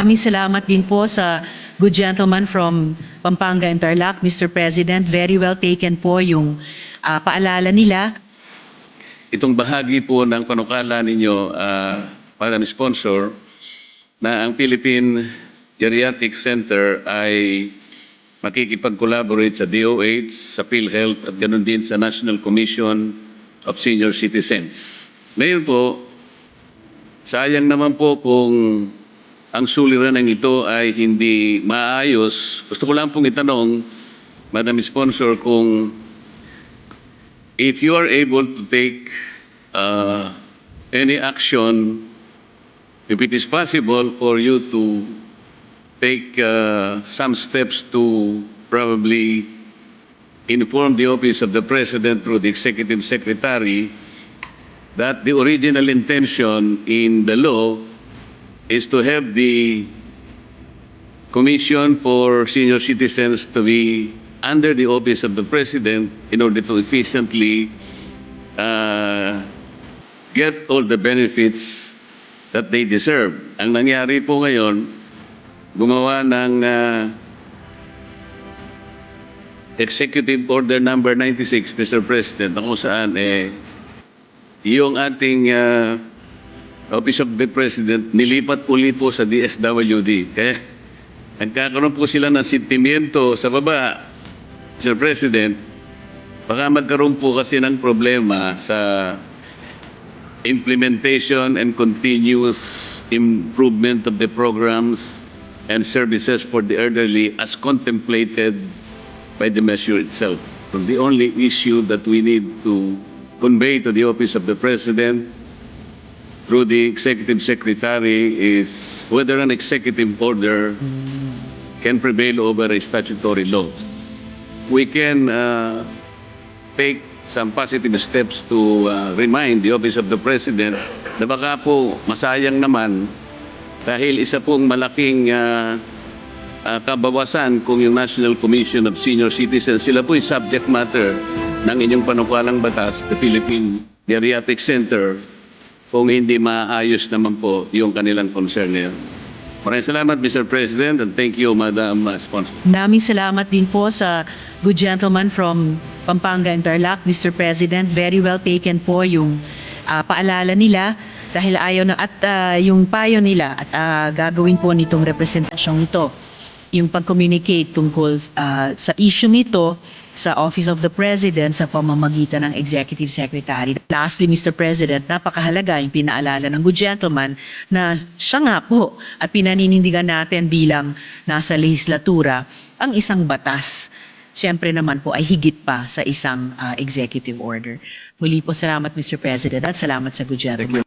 Maraming salamat din po sa good gentleman from Pampanga Interlac, Mr. President. Very well taken po yung paalala nila. Itong bahagi po ng panukala ninyo, Madam Sponsor, na ang Philippine Geriatric Center ay makikipag-collaborate sa DOH, sa PhilHealth at ganoon din sa National Commission of Senior Citizens. Ngayon po, sayang naman po kung ang suliranan ito ay hindi maayos. Gusto ko lang pong itanong, Madam Sponsor, kung if you are able to take any action, if it is possible for you to take some steps to probably inform the Office of the President through the Executive Secretary that the original intention in the law is to have the Commission for Senior Citizens to be under the Office of the President in order to efficiently get all the benefits that they deserve. Ang nangyari po ngayon, gumawa ng Executive Order number 96, Mr. President, na kung saan yung ating Office of the President nilipat uli po sa DSWD. Kaya nagkakaroon po sila ng sentimiento sa baba, Mr. President. Baka magkaroon po kasi ng problema sa implementation and continuous improvement of the programs and services for the elderly as contemplated by the measure itself. So the only issue that we need to convey to the Office of the President through the Executive Secretary is whether an executive order can prevail over a statutory law. We can take some positive steps to remind the Office of the President na baka po masayang naman dahil isa pong malaking kabawasan kung yung National Commission of Senior Citizens, sila po yung subject matter ng inyong panukalang batas, the Philippine Geriatric Center, kung hindi maayos naman po yung kanilang concern ngayon. Maraming salamat, Mr. President, and thank you, Madam Sponsor. Maraming salamat din po sa good gentleman from Pampanga Interlac, Mr. President. Very well taken po yung paalala nila dahil ayaw na at yung payo nila at gagawin po nitong representasyong ito. Yung pag-communicate tungkol sa issue nito sa Office of the President sa pamamagitan ng Executive Secretary. Lastly, Mr. President, napakahalaga yung pinaalala ng good gentleman na siya nga po at pinaninindigan natin bilang nasa legislatura ang isang batas. Siyempre naman po ay higit pa sa isang executive order. Muli po salamat, Mr. President, at salamat sa good gentleman.